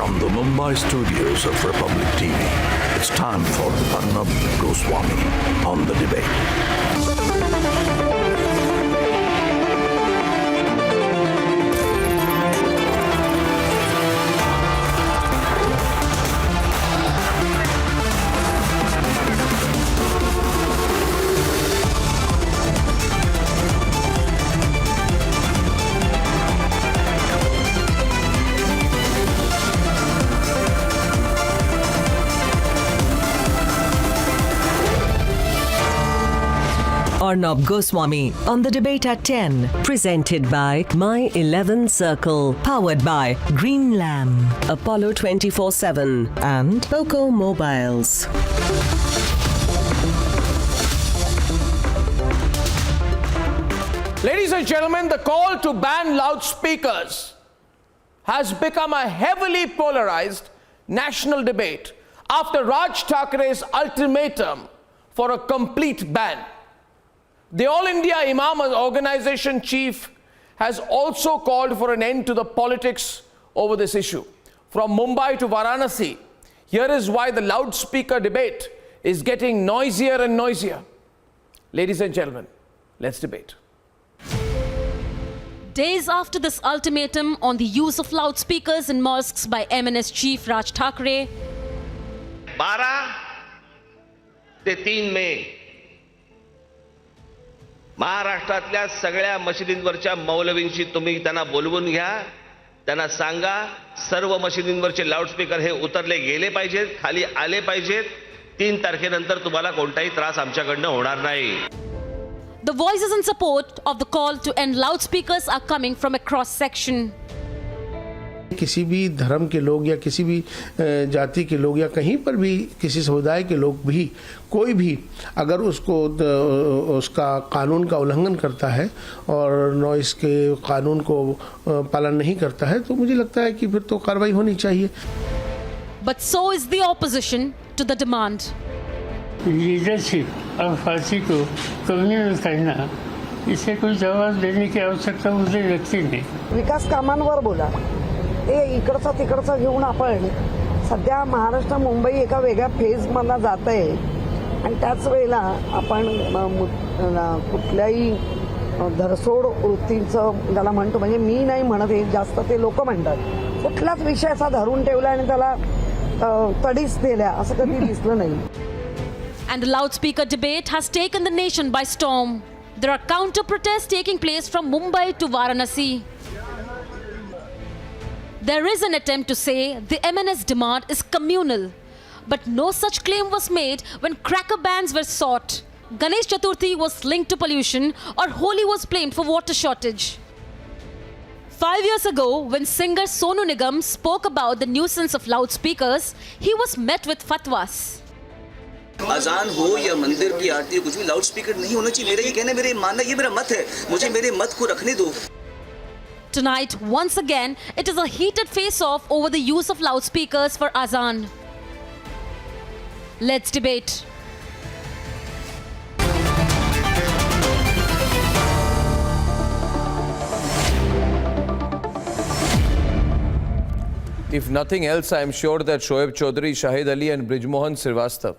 From the Mumbai studios of Republic TV, it's time for Arnab Goswami on the debate. Arnab Goswami on the debate at 10. Presented by My 11 Circle. Powered by Green Lamb, Apollo 24/7 and Poco Mobiles. Ladies and gentlemen, the call to ban loudspeakers has become a heavily polarized national debate after Raj Thakre's ultimatum for a complete ban. The All India Imam Organization chief has also called for an end to the politics over this issue. From Mumbai to Varanasi, here is why the loudspeaker debate is getting noisier and noisier. Ladies and gentlemen, let's debate. Days after this ultimatum on the use of loudspeakers in mosques by MNS chief Raj Thakre, 12 ते 3 मे महाराष्ट्रातल्या सगळ्या मशिदींवरच्या मौलवींशी तुम्ही त्यांना बोलवून घ्या, त्यांना सांगा सर्व मशिदींवरचे loudspeaker हे उतरले गेले पाहिजेत, खाली आले पाहिजेत. 3 तारखेनंतर तुम्हाला कोणताही त्रास आमच्याकडनं होणार नाही. the voices in support of the call to end loudspeakers are coming from a cross section. किसी भी धर्म के लोग या किसी भी जाति के लोग या कहीं पर भी किसी समुदाय के लोग भी कोई भी अगर उसका कानून का उल्लंघन करता है और नॉइस के कानून को पालन नहीं करता है तो मुझे लगता है कि फिर तो कार्रवाई होनी चाहिए. But so is the opposition to the demand. Leadership और फांसी को कम्युनल करना, इसे कोई जवाब देने की आवश्यकता मुझे लगती नहीं. विकास कामांवर बोला, ते इकडचं तिकडचं घेऊन आपण सध्या महाराष्ट्र मुंबई एका वेगळ्या फेजमधला जात आहे आणि त्याच वेळेला आपण कुठल्याही धरसोड वृत्तींचं ज्याला म्हणतो, म्हणजे मी नाही म्हणत, हे जास्त ते लोक म्हणतात, कुठलाच विषय असा धरून ठेवला आणि त्याला तडीच दिल्या असं कधी दिसलं नाही. And the loudspeaker debate has taken the nation by storm. There are counter protests taking place from Mumbai to Varanasi. There is an attempt to say the MNS demand is communal, but no such claim was made when cracker bans were sought, Ganesh Chaturthi was linked to pollution, or Holi was blamed for water shortage. 5 years ago, when singer Sonu Nigam spoke about the nuisance of loudspeakers, he was met with fatwas. अजान हो या मंदिर की आरती हो, कुछ भी loudspeaker नहीं होना चाहिए. मेरा ये कहना, मेरे मानना, ये मेरा मत है, मुझे मेरे मत को रखने दो. Tonight, once again, it is a heated face-off over the use of loudspeakers for Azaan. Let's debate. If nothing else, I am sure that Shoaib Chaudhary, Shahid Ali and Brijmohan Srivastava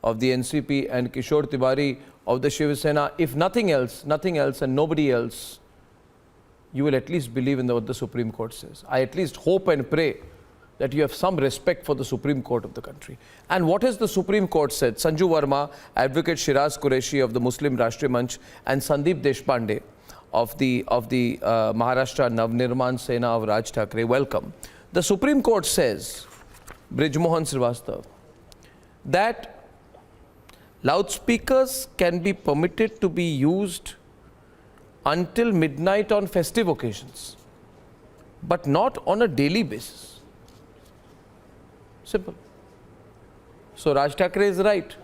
of the NCP and Kishore Tiwari of the Shiv Sena, if nothing else and nobody else, you will at least believe in what the Supreme Court says. I at least hope and pray that you have some respect for the Supreme Court of the country. And what has the Supreme Court said? Sanju Verma, Advocate Shiraz Qureshi of the Muslim Rashtriya Manch and Sandeep Deshpande of the Maharashtra Navnirman Sena of Raj Thakre, welcome. The Supreme Court says, Brijmohan Srivastava, that loudspeakers can be permitted to be used until midnight on festive occasions, but not on a daily basis. Simple. So Raj Thakre is right.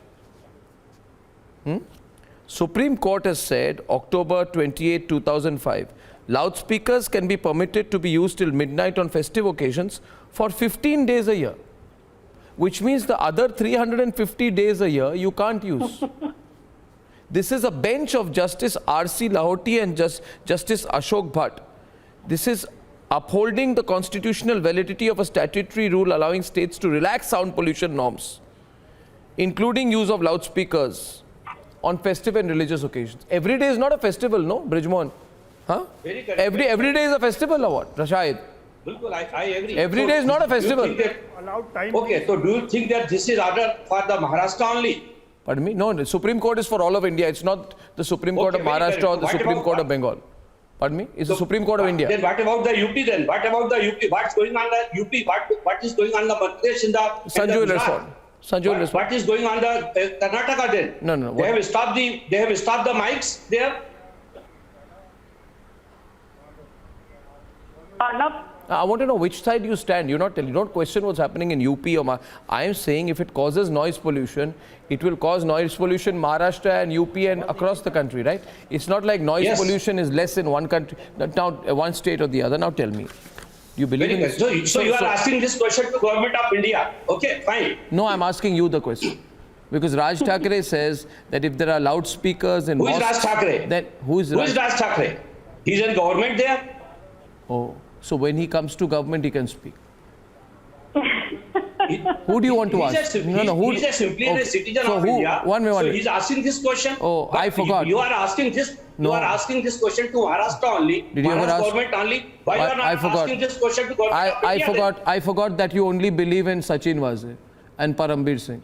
Supreme Court has said, October 28, 2005, loudspeakers can be permitted to be used till midnight on festive occasions for 15 days a year, which means the other 350 days a year you can't use. This is a bench of Justice R.C. Lahoti and Justice Ashok Bhatt. This is upholding the constitutional validity of a statutory rule allowing states to relax sound pollution norms, including use of loudspeakers on festive and religious occasions. Every day is not a festival, no, Brijmohan? Huh? Very correct. Every day is a festival or what, Rashid? Bilkul, I agree. Every day is not a do you festival. think that- Okay, so do you think that this is order for the Maharashtra only? Pardon me? No, the Supreme Court is for all of India. It's not the Supreme Court of Okay, very Maharashtra correct. or the What Supreme about- Court of Bengal. Pardon me? It's the Supreme Court of India. Then what about the UP then? What about the UP? What's going on the UP? What is going on the Madhya Pradesh in the Sanju will Gujarat? respond. Sanju will respond. What is going on the Karnataka then? No. They have stopped the mics there. I want to know which side you stand. You don't question what's happening in UP or I am saying if it causes noise pollution, it will cause noise pollution Maharashtra and UP and across the country, right? It's not like noise Yes. pollution is less in one country, now one state or the other. Now tell me, do you believe Very in good. this? So you are asking this question to government of India. Okay, fine. No, I'm asking you the question. Because Raj Thackeray says that if there are loudspeakers in Who is mosques, Raj Thackeray? then who is Raj? Raj Thackeray? He's in government there. Oh, so when he comes to government, he can speak. Who do you want to He's ask? He's simply a citizen so of who, India. One minute. So he's asking this question. Oh, But I forgot. You are asking this. No. You are asking this question to Maharashtra only. Did you ever Maharashtra ask- government only. Why you are I not forgot. asking this question to government of India? I forgot that you only believe in Sachin Waze and Parambir Singh.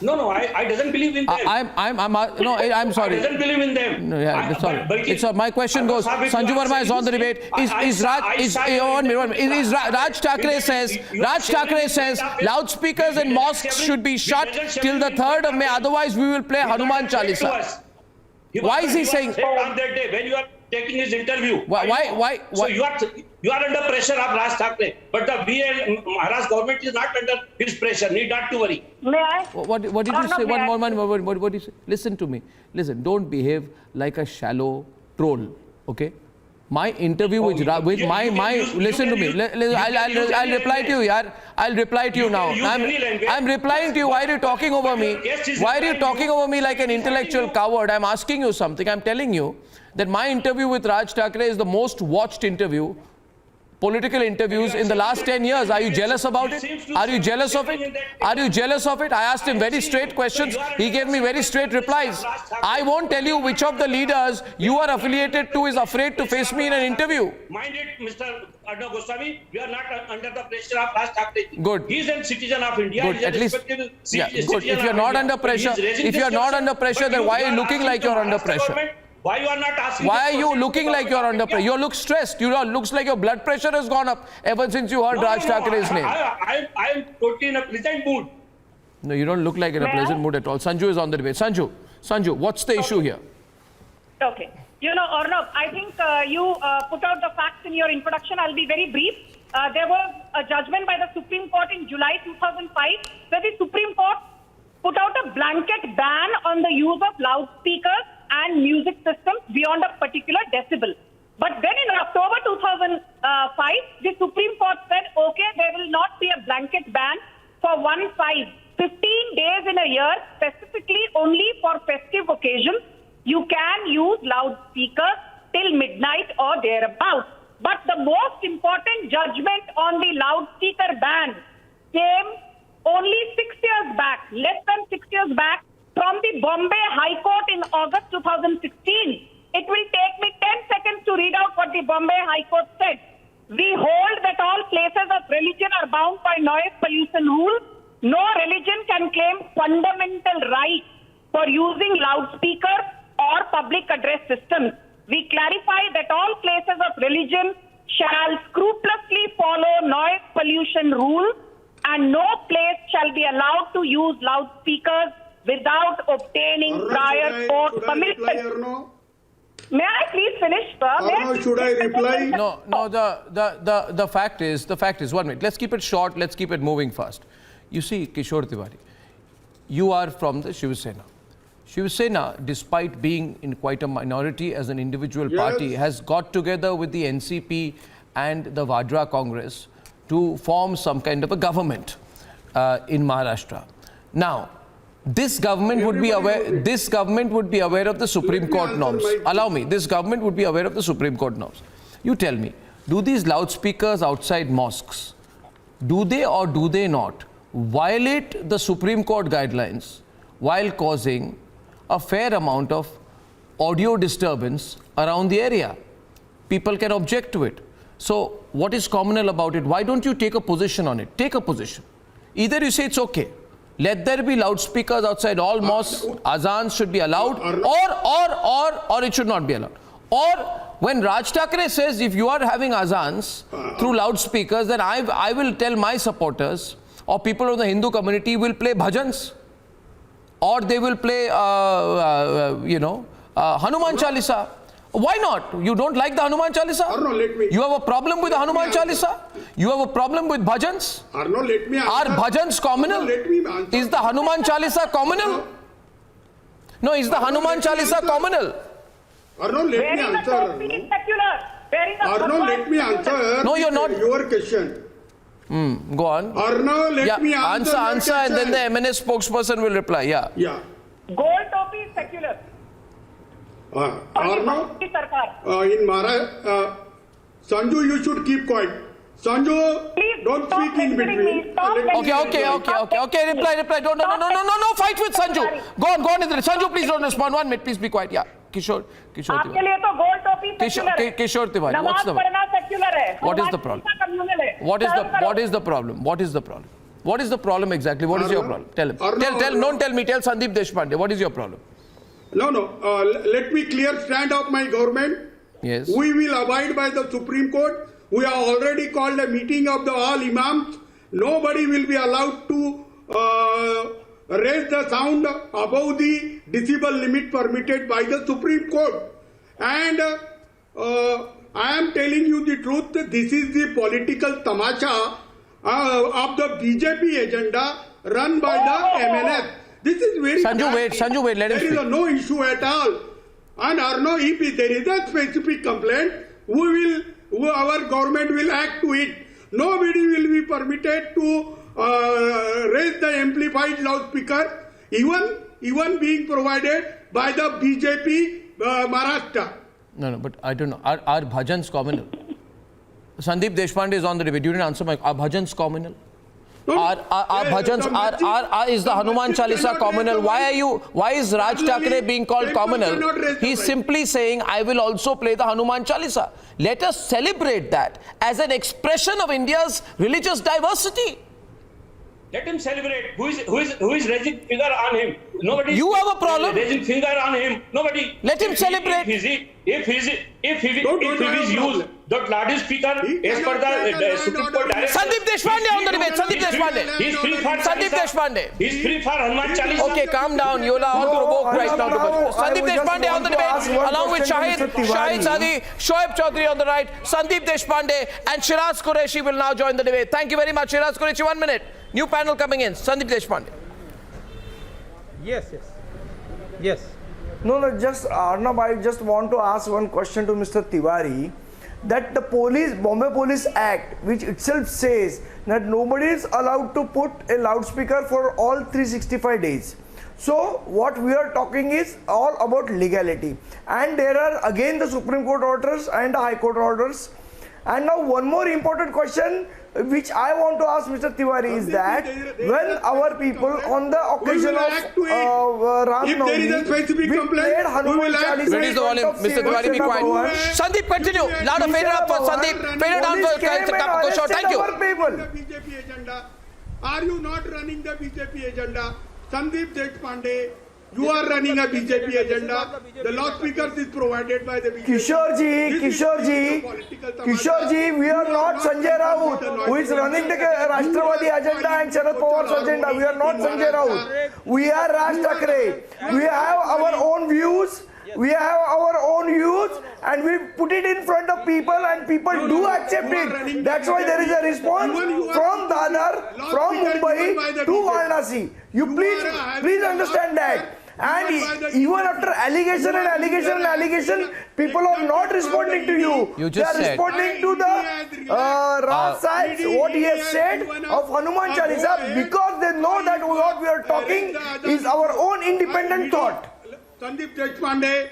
No, I doesn't believe in them. I'm sorry. I doesn't believe in them. No, yeah, sorry. My question goes. Sanju Verma is on the debate. Is Raj Thackeray says loudspeakers in mosques should be shut till the 3rd of May. Otherwise, we will play Hanuman Chalisa. Why is he saying? On that day when you are taking his interview. Why? So you are under pressure of Raj Thackeray, but the Maharashtra government is not under his pressure. Need not to worry. May I? What did you say? What did you say? Listen to me. Listen. Don't behave like a shallow troll. Okay. My interview with listen to me. I'll reply to you, yaar. I'll reply to you now. I'm replying to you. Why are you talking over me? Why are you talking over me like an intellectual coward? I'm asking you something. I'm telling you that my interview with Raj Thackeray is the most watched interview, political interviews in the last 10 years. Are you jealous about it? Are you jealous of it? Are you jealous of it? I asked him very straight questions. He gave me very straight replies. I won't tell you which of the leaders you are affiliated to is afraid to face me in an interview. Mind it, Mr. Arnab Goswami, we are not under the pressure of Raj Thackeray. Good. He is a citizen of India. Good. He is a At least, respectable yeah, citizen good. If of you're not India. under pressure, He is raising if this you're not question, under pressure, but then why are are you looking asking like you're the under Maharashtra pressure? government, why you are not asking? Why are this you question looking to like you're government under of pressure? India? You look stressed. You looks like your blood pressure has gone up ever since you heard Raj Thackeray's name. I am totally in a pleasant mood. No, you don't look like in a pleasant mood at all. Sanju is on the debate. Sanju, what's the issue here? Okay. You know, Arnab, I think you put out the facts in your introduction. I'll be very brief. There was a judgment by the Supreme Court in July 2005 where the Supreme Court put out a blanket ban on the use of loudspeakers and music systems beyond a particular decibel. But then in October 2005, the Supreme Court said, okay, there will not be a blanket ban for 15 days in a year, specifically only for festive occasions. You can use loudspeakers till midnight or thereabouts. But the most important judgment on the loudspeaker ban came only 6 years back, less than 6 years back, from the Bombay High Court in August 2016. It will take me 10 seconds to read out what the Bombay High Court said. We hold that all places of religion are bound by noise pollution rules. No religion can claim fundamental right for using loudspeakers or public address systems. We clarify that all places of religion shall scrupulously follow noise pollution rules, and no place shall be allowed to use loudspeakers without obtaining prior court permission. May I please finish, sir? Should I reply? No, the fact is, 1 minute. Let's keep it short, let's keep it moving fast. You see, Kishore Tiwari, you are from the Shiv Sena. Shiv Sena, despite being in quite a minority as an individual party, has got together with the NCP and the Vadra Congress to form some kind of a government in Maharashtra. Now, this government would be aware. This government would be aware of the Supreme Court norms. Allow me. This government would be aware of the Supreme Court norms. You tell me, do these loudspeakers outside mosques, do they or do they not violate the Supreme Court guidelines while causing a fair amount of audio disturbance around the area? People can object to it. So what is communal about it? Why don't you take a position on it? Take a position. Either you say it's okay, let there be loudspeakers outside all mosques, Azaan should be allowed, or it should not be allowed. Or when Raj Thackeray says if you are having Azaans through loudspeakers, then I will tell my supporters or people of the Hindu community will play bhajans, or they will play, Hanuman Chalisa. Why not? You don't like the Hanuman Chalisa? Or no, let me. You have a problem with the Hanuman Chalisa? You have a problem with bhajans? Or no, let me answer. Are bhajans communal? No, let me answer. Is the Hanuman Chalisa communal? No, is the Hanuman Chalisa communal? Or no, let me answer. Or no, let me answer. No, you're not. Your question. Go on. Or no, let me answer. Answer, and then the MNS spokesperson will reply. Yeah. Yeah. Gold topi is secular. Or no, in Maharashtra, Sanju, you should keep quiet. Sanju, Please don't stop speak in lecturing between. me. Stop Okay. Reply. No. Fight with Sanju. Go on. Sanju, please don't respond. 1 minute. Please be quiet. Yeah. Kishore आपके Tiwari. लिए तो gold टोपी secular है. Kishore Tiwari. नमाज पढ़ना secular है. What is the problem? Communal है. What is the problem? What is the problem exactly? What is your problem? Tell him. Don't tell me. Tell Sandeep Deshpande. What is your problem? No. Let me clear stand of my government. Yes. We will abide by the Supreme Court. We have already called a meeting of the all imams. Nobody will be allowed to raise the sound above the decibel limit permitted by the Supreme Court. And I am telling you the truth. This is the political tamasha of the BJP agenda run by the MNS. This is very Sanju, wait, let him speak. There is no issue at all. And if there is a specific complaint, our government will act to it. Nobody will be permitted to raise the amplified loudspeaker, even being provided by the BJP Maharashtra. No, but I don't know. Are bhajans communal? Sandeep Deshpande is on the debate. You didn't answer my. Are bhajans communal? Is the Hanuman Chalisa communal? Why is Raj Thackeray being called communal? He's simply saying, I will also play the Hanuman Chalisa. Let us celebrate that as an expression of India's religious diversity. Let him celebrate. Who is raising finger on him? Nobody. You have a problem. Raising finger on him. Nobody. Let him celebrate. If he is used the loudspeaker as per the Supreme Court direction. Sandeep Deshpande on the debate. Sandeep Deshpande. He's free for Sandeep Deshpande. He's free for Hanuman Chalisa. Okay, calm down. You'll all provoke right now. Sandeep Deshpande on the debate, along with Shahid Sadi, Shoaib Chaudhary on the right, Sandeep Deshpande, and Shiraz Qureshi will now join the debate. Thank you very much, Shiraz Qureshi. 1 minute. New panel coming in. Sandeep Deshpande. Yes. No, just Arnab, I just want to ask one question to Mr. Tiwari. That the Bombay Police Act, which itself says that nobody is allowed to put a loudspeaker for all 365 days. So what we are talking is all about legality. And there are again the Supreme Court orders and the High Court orders. And now one more important question which I want to ask Mr. Tiwari is that when our people on the occasion of Ram Navami, we played Hanuman Chalisa. Reduce the volume, Mr. Tiwari, be quiet. Sandeep, continue. Louder, fade it up for Sandeep. Fade it down for Kishore. Thank you. BJP agenda. Are you not running the BJP agenda? Sandeep Deshpande, you are running a BJP agenda. The loudspeakers is provided by the BJP. Kishore ji, we are not Sanjay Raut, who is running the Rashtrabadi agenda and Sharad Pawar's agenda. We are not Sanjay Raut. We are Raj Thackeray. We have our own views. And we put it in front of people and people do accept it. That's why there is a response from Dadar, from Mumbai to Varanasi. You please understand that. And even after allegation, people are not responding to you. They are responding to the Raj sides, what he has said of Hanuman Chalisa, because they know that what we are talking is our own independent thought. Sandeep Deshpande,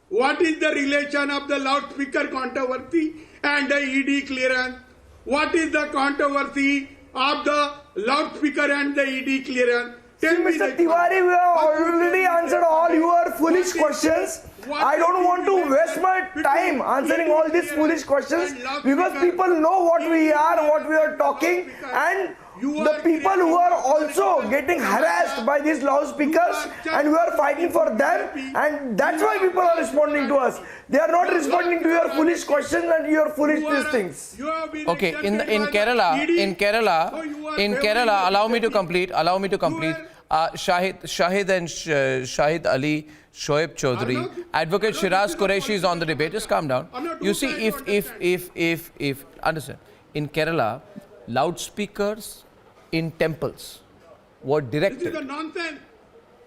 What is the relation of the loudspeaker controversy and the ED clearance? What is the controversy of the loudspeaker and the ED clearance? Tell me Mr. Tiwari, we have already answered all your foolish questions. I don't want to waste my time answering all these foolish questions because people know what we are, what we are talking, and the people who are also getting harassed by these loudspeakers, and we are fighting for them, and that's why people are responding to us. They are not responding to your foolish questions and your foolish things. Okay, in Kerala, allow me to complete. Shahid and Shahid Ali, Shoaib Chaudhary, Advocate Shiraz Qureshi is on the debate. Just calm down. You see, if understand, in Kerala, loudspeakers in temples were directed. This is a nonsense.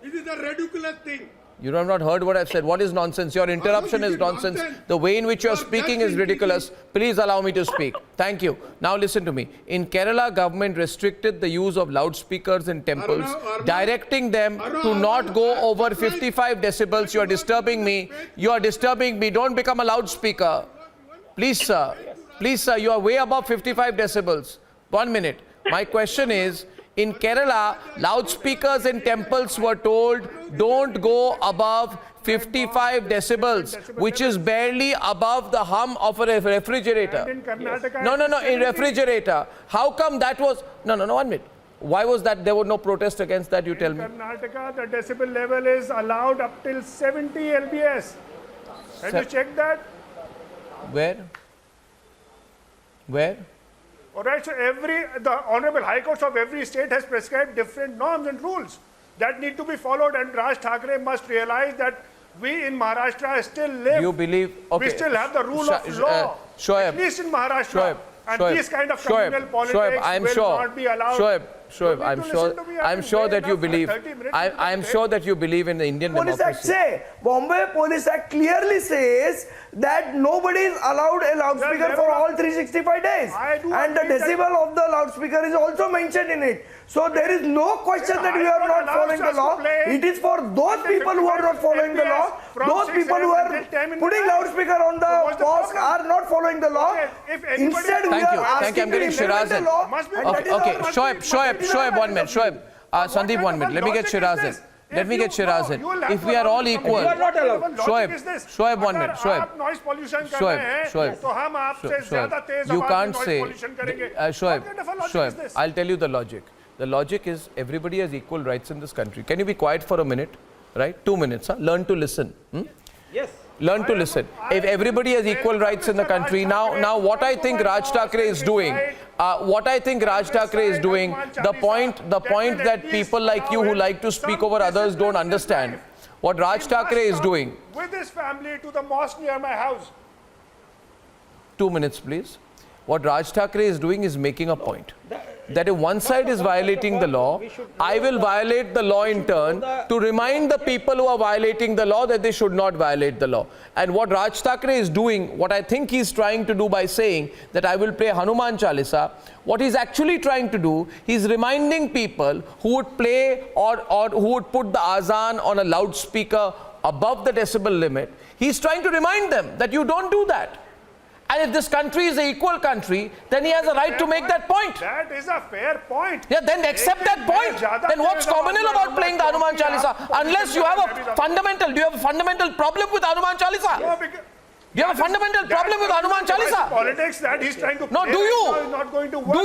This is a ridiculous thing. You have not heard what I've said. What is nonsense? Your interruption is nonsense. The way in which you are speaking is ridiculous. Please allow me to speak. Thank you. Now listen to me. In Kerala, government restricted the use of loudspeakers in temples, directing them to not go over 55 decibels. You are disturbing me. You are disturbing me. Don't become a loudspeaker. Please, sir. Please, sir. You are way above 55 decibels. 1 minute. My question is, in Kerala, loudspeakers in temples were told don't go above 55 decibels, which is barely above the hum of a refrigerator. No, in refrigerator. How come that was... No, 1 minute. Why was that? There was no protest against that, you tell me. In Karnataka, the decibel level is allowed up till 70 lbs. Have you checked that? Where? Alright, so the Honorable High Courts of every state has prescribed different norms and rules that need to be followed, and Raj Thackeray must realize that we in Maharashtra still live. You believe... Okay. We still have the rule of law, at least in Maharashtra. And these kind of communal politics will not be allowed. Shoaib, I'm sure that you believe. I'm sure that you believe in the Indian Police democracy. Act say, Bombay Police Act clearly says that nobody is allowed a loudspeaker for all 365 days. And the decibel of the loudspeaker is also mentioned in it. So there is no question that we are not following the law. It is for those people who are not following the law. Those people who are putting loudspeaker on the mosque are not following the law. Instead, we are asking to implement the law. Okay, Shoaib, 1 minute. Shoaib, Sandeep, 1 minute. Let me get Shiraz in. If we are all equal, Shoaib, 1 minute. Shoaib, you can't say, Shoaib, I'll tell you the logic. The logic is everybody has equal rights in this country. Can you be quiet for a minute? Right? 2 minutes. Huh? Learn to listen. Yes. Learn to listen. If everybody has equal rights in the country, now what I think Raj Thackeray is doing, the point that people like you who like to speak over others don't understand, what Raj Thackeray is doing. With his family to the mosque near my house. 2 minutes, please. What Raj Thackeray is doing is making a point. That if one side is violating the law, I will violate the law in turn to remind the people who are violating the law that they should not violate the law. And what Raj Thackeray is doing, what I think he's trying to do by saying that I will play Hanuman Chalisa, what he's actually trying to do, he's reminding people who would play or who would put the Azaan on a loudspeaker above the decibel limit. He's trying to remind them that you don't do that. And if this country is an equal country, then he has a right to make that point. That is a fair point. Yeah, then accept that point. Then what's communal about playing the Hanuman Chalisa? Unless you have a fundamental, do you have a fundamental problem with Hanuman Chalisa? Do you have a fundamental problem with Hanuman Chalisa? Politics that he's trying to play. No, do you? Not going to work.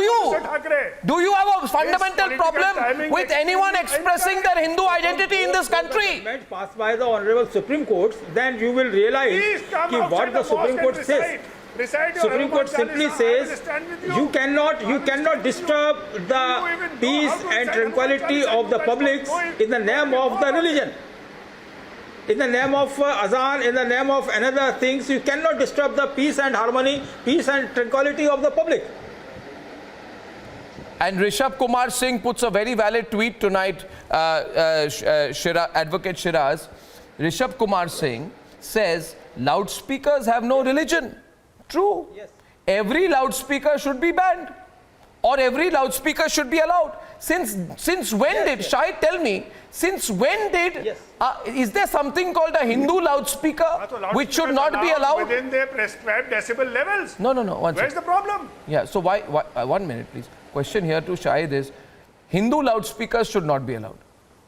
Do you have a fundamental problem with anyone expressing their Hindu identity in this country? Passed by the Honorable Supreme Court, then you will realize what the Supreme Court says. Supreme Court simply says you cannot disturb the peace and tranquility of the public in the name of the religion. In the name of Azaan, in the name of another things, you cannot disturb the peace and harmony, peace and tranquility of the public. And Rishabh Kumar Singh puts a very valid tweet tonight, Advocate Shiraz. Rishabh Kumar Singh says, loudspeakers have no religion. True. Yes. Every loudspeaker should be banned or every loudspeaker should be allowed. Since when did, Shahid, tell me, since when did, is there something called a Hindu loudspeaker which should not be allowed? Within their prescribed decibel levels. No, one Where's second. the problem? Yeah, so why 1 minute please. Question here to Shahid is, Hindu loudspeakers should not be allowed.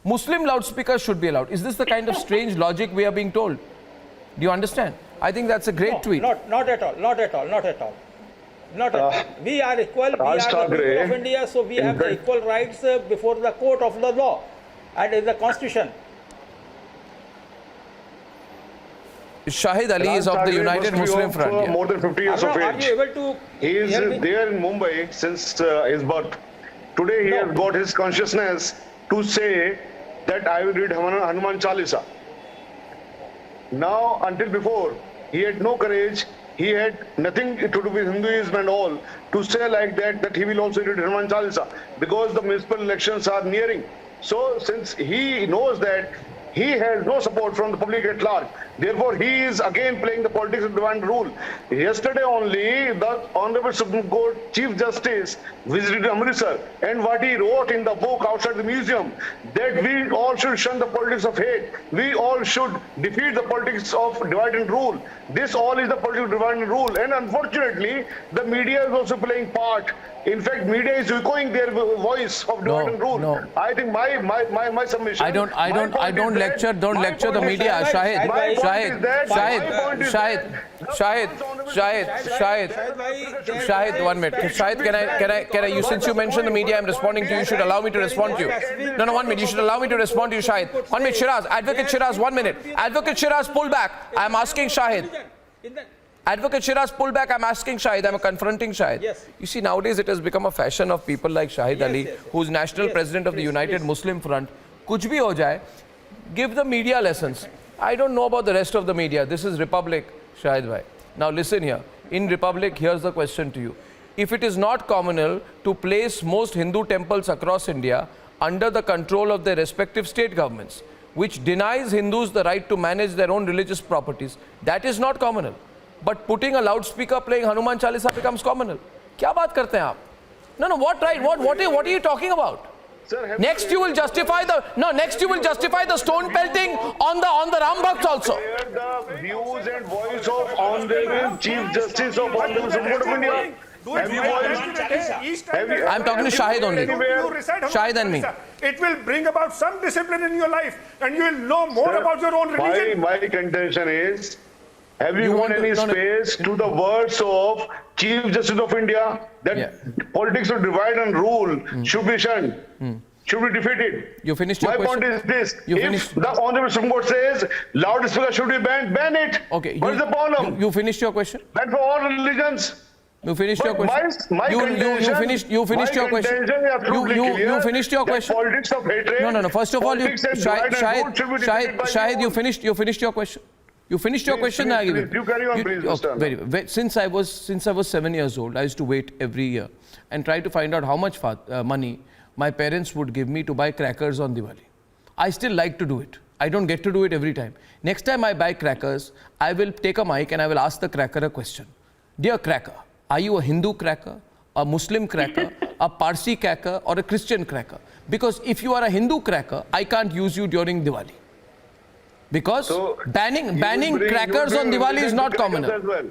Muslim loudspeakers should be allowed. Is this the kind of strange logic we are being told? Do you understand? I think that's a great tweet. Not at all. We are equal. We are the people of India, so we have the equal rights before the court of the law and in the constitution. Shahid Ali is of the United Muslim Front. More than 50 years of age. Are you able to? He is there in Mumbai since his birth. Today he has got his consciousness to say that I will read Hanuman Chalisa. Now, until before, he had no courage. He had nothing to do with Hinduism and all to say like that he will also read Hanuman Chalisa because the municipal elections are nearing. So, since he knows that he has no support from the public at large, therefore he is again playing the politics of divine rule. Yesterday only, the Honorable Supreme Court Chief Justice visited Amritsar, and what he wrote in the book outside the museum, that we all should shun the politics of hate. We all should defeat the politics of divide and rule. This all is the politics of divide and rule. And unfortunately, the media is also playing part. In fact, media is echoing their voice of divide and rule. No. I think my submission. I don't lecture the media. Shahid, 1 minute. Shahid, can I, since you mentioned the media, I'm responding to you, you should allow me to respond to you. No, 1 minute, you should allow me to respond to you, Shahid. 1 minute, Shiraz, Advocate Shiraz, 1 minute. Advocate Shiraz, pull back. I'm asking Shahid. Advocate Shiraz, pull back. I'm asking Shahid. I'm confronting Shahid. Yes. You see, nowadays it has become a fashion of people like Shahid Ali, who's national president of the United Muslim Front. Kuch bhi ho jaye, give the media lessons. I don't know about the rest of the media. This is Republic, Shahid bhai. Now listen here. In Republic, here's the question to you. If it is not communal to place most Hindu temples across India under the control of their respective state governments, which denies Hindus the right to manage their own religious properties, that is not communal. But putting a loudspeaker playing Hanuman Chalisa becomes communal. Kya baat karte hain aap? No, what right? What are you talking about? Sir, next you will justify the stone pelting on the Ram Bhakts also. The views and voice of Honorable Chief Justice of Honorable Supreme Court of India. I'm talking to Shahid only. Shahid and me. It will bring about some discipline in your life and you will know more about your own religion. My contention is, have you given any space to the words of Chief Justice of India that politics of divide and rule should be shunned, should be defeated? You finished your question? My point is this: if the Honorable Supreme Court says loudspeaker should be banned, ban it. Okay. What is the problem? You finished your question? Ban for all religions. You finished your question. You finished your question. You finished your question. Politics of hatred. No. First of all, Shahid, you finished your question. You finished your question. You carry on, please. Since I was 7 years old, I used to wait every year and try to find out how much money my parents would give me to buy crackers on Diwali. I still like to do it. I don't get to do it every time. Next time I buy crackers, I will take a mic and I will ask the cracker a question. Dear cracker, are you a Hindu cracker, a Muslim cracker, a Parsi cracker, or a Christian cracker? Because if you are a Hindu cracker, I can't use you during Diwali. Because banning crackers on Diwali is not communal. Well.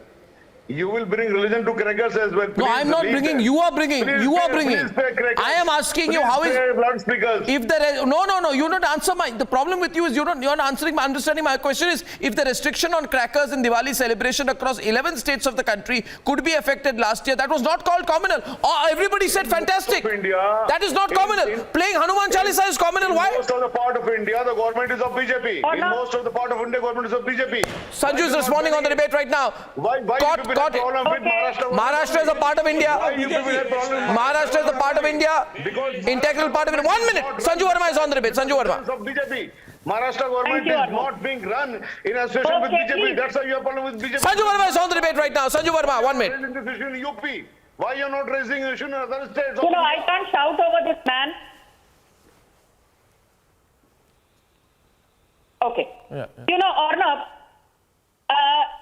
You will bring religion to crackers as well. No, I'm not bringing. You are bringing. I am asking you how is loudspeakers. If there is no. You don't answer my. The problem with you is you're not answering. Understanding my question is if the restriction on crackers in Diwali celebration across 11 states of the country could be affected last year, that was not called communal. Oh, everybody said fantastic. That is not communal. Playing Hanuman Chalisa is communal. Why? In most of the part of India, the government is of BJP. In most of the part of India, government is of BJP. Sanju is responding on the debate right now. Why Maharashtra is a part of India. Maharashtra is a part of India. Integral part of India. 1 minute. Sanju Verma is on the debate. Sanju Verma. Maharashtra government is not being run in association with BJP. That's why you have problem with BJP. Sanju Verma is on the debate right now. Sanju Verma, 1 minute. Why you are not raising an issue in other states? I can't shout over this man. Okay. Arnab,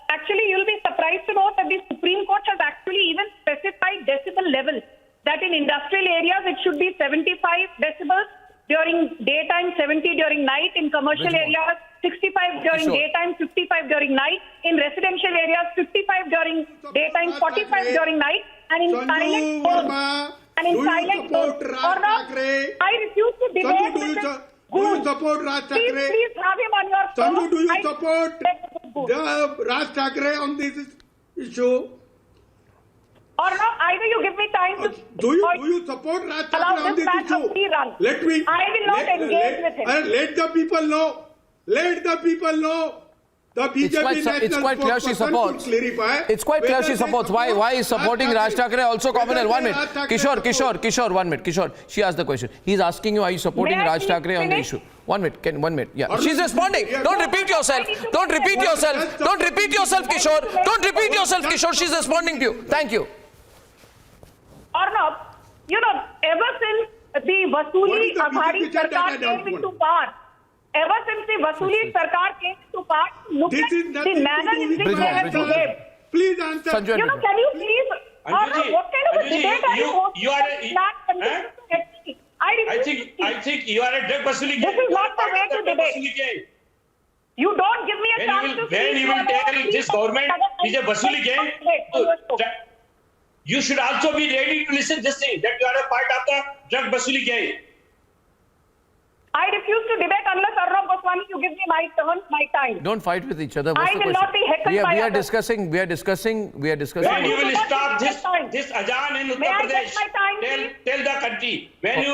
actually, you'll be surprised to know that the Supreme Court has actually even specified decibel level that in industrial areas it should be 75 decibels during daytime, 70 during night. In commercial areas, 65 during daytime, 55 during night. In residential areas, 55 during daytime, 45 during night. And in silent zones, or not, I refuse to debate with this. Do you support Raj Thackeray? Please have him on your phone. Sanju, do you support the Raj Thackeray on this issue? Or no, either you give me time to... Do you support Raj Thackeray on this issue? Let me... I will not engage with him. Let the people know. Let the people know. The BJP it's quite clear she supports. It's quite clear she supports. Why is supporting Raj Thackeray also communal? 1 minute. Kishore, 1 minute. Kishore, she asked the question. He's asking you, are you supporting Raj Thackeray on the issue? 1 minute. 1 minute. Yeah. She's responding. Don't repeat yourself. Don't repeat yourself. Don't repeat yourself, Kishore. Don't repeat yourself, Kishore. She's responding to you. Thank you. Arnab, ever since the Vasuli Aghadi Sarkar came into power, ever since the Vasuli Sarkar came into power, look at the manner in which they have behaved. Please answer. Can you please, Arnab, what kind of a debate are you hosting? I think you are a drug Vasuli. This is not the way to debate. You don't give me a chance to speak. When you will tell this government is a Vasuli game, you should also be ready to listen this thing, that you are a part of the drug Vasuli game. I refuse to debate unless Arnab Goswami, you give me my turn, my time. Don't fight with each other. What's I the will question? not be heckled by others. We are discussing. When you will stop this Azaan in Uttar Pradesh, tell the country. When you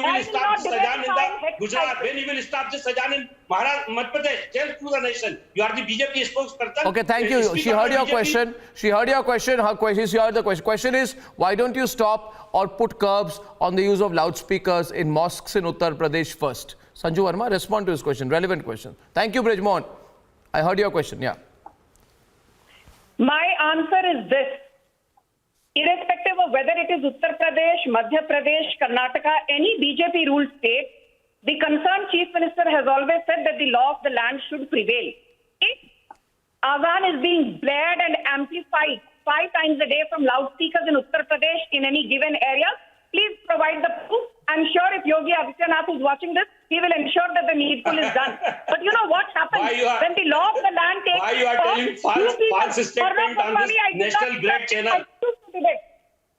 will stop this Azaan in the Gujarat, when you will stop this Azaan in Madhya Pradesh, tell to the nation. You are the BJP spokesperson. Okay, thank you. She heard your question. She heard your question. Her question. She heard the question. Question is, why don't you stop or put curbs on the use of loudspeakers in mosques in Uttar Pradesh first? Sanju Verma, respond to his question. Relevant question. Thank you, Brijmohan. I heard your question. Yeah. My answer is this. Irrespective of whether it is Uttar Pradesh, Madhya Pradesh, Karnataka, any BJP ruled state, the concerned Chief Minister has always said that the law of the land should prevail. If Azaan is being blared and amplified 5 times a day from loudspeakers in Uttar Pradesh in any given area, please provide the proof. I'm sure if Yogi Adityanath is watching this, he will ensure that the needful is done. But you know what happens when the law of the land takes... Why you are telling false statement on this national grid channel?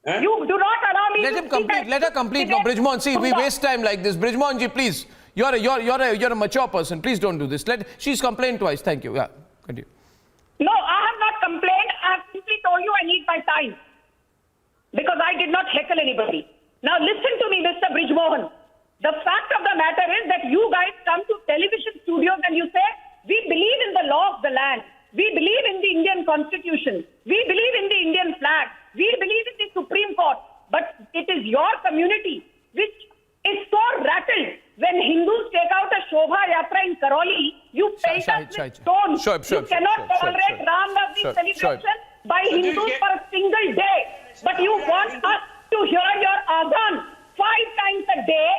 You do not allow me Let him complete. Let her complete. No, Brijmohan, see, we waste time like this. Brijmohan ji, please. You're a mature person. Please don't do this. She's complained twice. Thank you. Yeah, continue. No, I have not complained. I have simply told you I need my time. Because I did not heckle anybody. Now listen to me, Mr. Brijmohan. The fact of the matter is that you guys come to television studios and you say, we believe in the law of the land. We believe in the Indian constitution. We believe in the Indian flag. We believe in the Supreme Court. But it is your community which is so rattled when Hindus take out a Shobha Yatra in Karoli. You paint us with stones. You cannot tolerate Ram Navami celebration by Hindus for a single day. But you want us to hear your Azaan 5 times a day,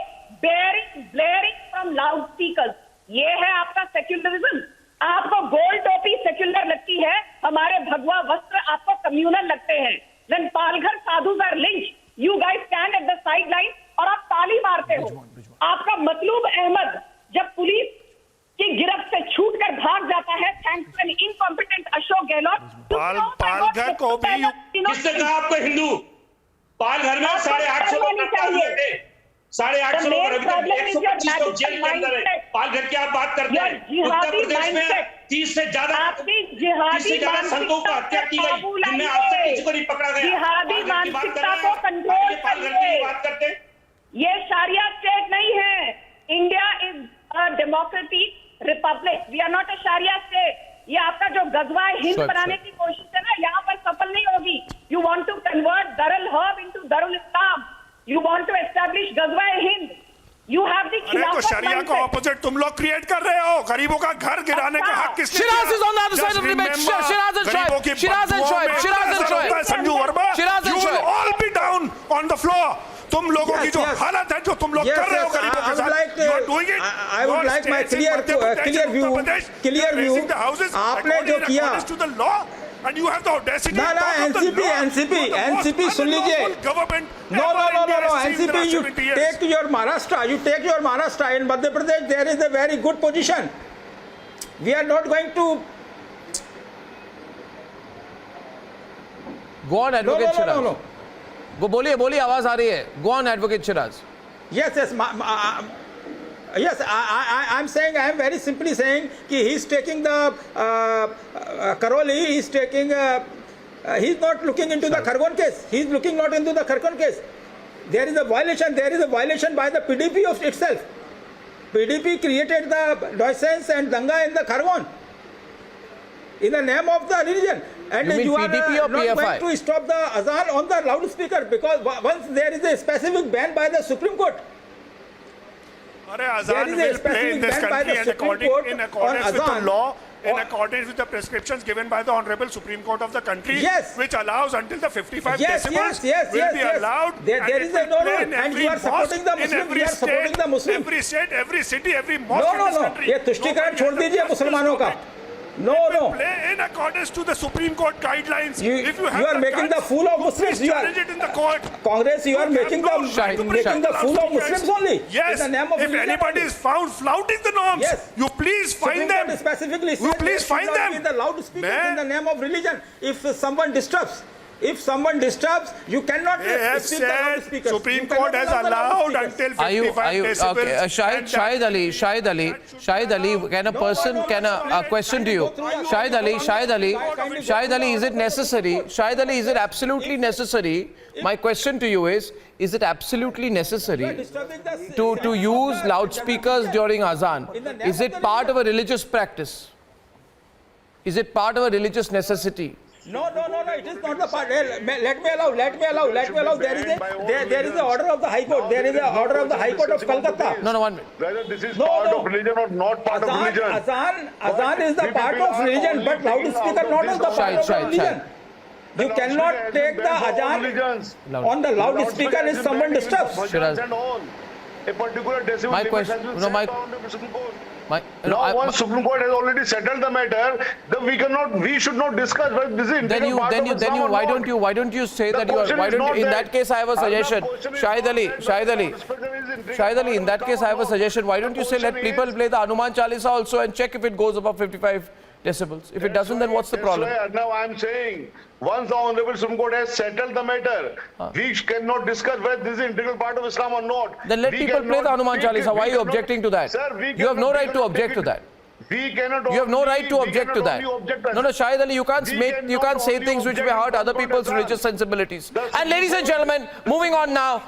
blaring from loudspeakers. ये है आपका secularism. आपको गोल टोपी secular लगती है, हमारे भगवा वस्त्र आपको कम्युनल लगते हैं. When Palghar sadhus are lynched, you guys stand at the sideline और आप ताली मारते हो. आपका मतलूब अहमद जब पुलिस की गिरफ्त से छूटकर भाग जाता है, thanks to an incompetent Ashok Gehlot. Palghar को भी किसने कहा आपको हिंदू? पालघर में 850 लोग थे. 850 लोग अभी तक 125 लोग जेल के अंदर है. पालघर की आप बात करते हैं. उत्तर प्रदेश में 30 से ज्यादा संतों को हत्या की गई, जिनमें आज तक किसी को नहीं पकड़ा गया. पालघर की बात कर रहे हैं, पालघर की बात करते हैं. ये शारिया स्टेट नहीं है. India is a democratic republic. We are not a sharia state. ये आपका जो गजवा हिंद बनाने की कोशिश है ना, यहाँ पर सफल नहीं होगी. यू वांट टू कन्वर्ट दरुल हर्ब इनटू दरुल इस्लाम. यू वांट टू एस्टैब्लिश गजवा हिंद. यू हैव द खिलाफत. शरिया का ऑपोजिट तुम लोग क्रिएट कर रहे हो. गरीबों का घर गिराने का हक किसने? Shiraz is on the other side of the debate. Shiraz and Shoaib. Sanju Verma, you will all be down on the floor. तुम लोगों की जो हालत है, जो तुम लोग कर रहे हो गरीबों के साथ, you are doing it. I would like my clear view. आपने जो किया, and you have the audacity No, to no, talk of the law. NCP सुन लीजिए. Government No, NCP, you take your Maharashtra. In Madhya Pradesh, there is a very good position. We are not going to. Go on, Advocate Shiraz. No. वो बोलिए आवाज आ रही है. Go on, Advocate Shiraz. Yes. Yes, I'm saying, I am very simply saying कि he's taking the Karoli, he's taking, he's not looking into the Khargon case. He's looking not into the Khargon case. There is a violation by the PDP of itself. PDP created the nuisance and danga in the Khargon in the name of the religion. And you mean PDP or not PFI? going to stop the Azaan on the loudspeaker because once there is a specific ban by the Supreme Court. Azaan will play in this country in accordance with the law, in accordance with the prescriptions given by the Honorable Supreme Court of the country, which allows until the 55 decibels will be allowed. There is a no, and you are supporting the Muslims. We are supporting the Muslims. Every state, every city, every mosque in this country. ये तुष्टीकरण छोड़ दीजिए मुसलमानों का. No. Play in accordance to the Supreme Court guidelines. If you are making the fool of Muslims. You are challenge it in the court. Congress. You are making the fool of Muslims only. Yes. In the name of if anybody is found flouting the norms, you please find them. Specifically, you please find them. In the loudspeakers in the name of religion. If someone disturbs, you cannot. They have said Supreme Court has allowed until 55 decibels. Okay, Shahid Ali, can a question to you? Shahid Ali, is it necessary? Shahid Ali, is it absolutely necessary? My question to you is it absolutely necessary to use loudspeakers during Azaan? Is it part of a religious practice? Is it part of a religious necessity? No, it is not the part. Let me allow. There is the order of the High Court. There is the order of the High Court of Calcutta. No, 1 minute. Whether this is part of religion or not part of religion. Azaan is the part of religion, but loudspeaker not as the part of religion. You cannot take the Azaan on the loudspeaker if someone disturbs. A particular decibel my limit question, has been no, my, set down by the Supreme Court. once Supreme Court has already settled the matter, then we should not discuss whether this is then you why don't you say that you are in that case I have a suggestion. Shahid Ali, in that case I have a suggestion. Why don't you say let people play the Hanuman Chalisa also and check if it goes above 55 decibels. If it doesn't, then what's the problem? Now I am saying, once the Honorable Supreme Court has settled the matter, we cannot discuss whether this is an integral part of Islam or not. Then let people play the Hanuman Chalisa. Why are you objecting to that? Sir, you have no right to object to that. We cannot. You have no right to object to that. No, Shahid Ali, you can't say things which may hurt other people's religious sensibilities. And ladies and gentlemen, moving on now.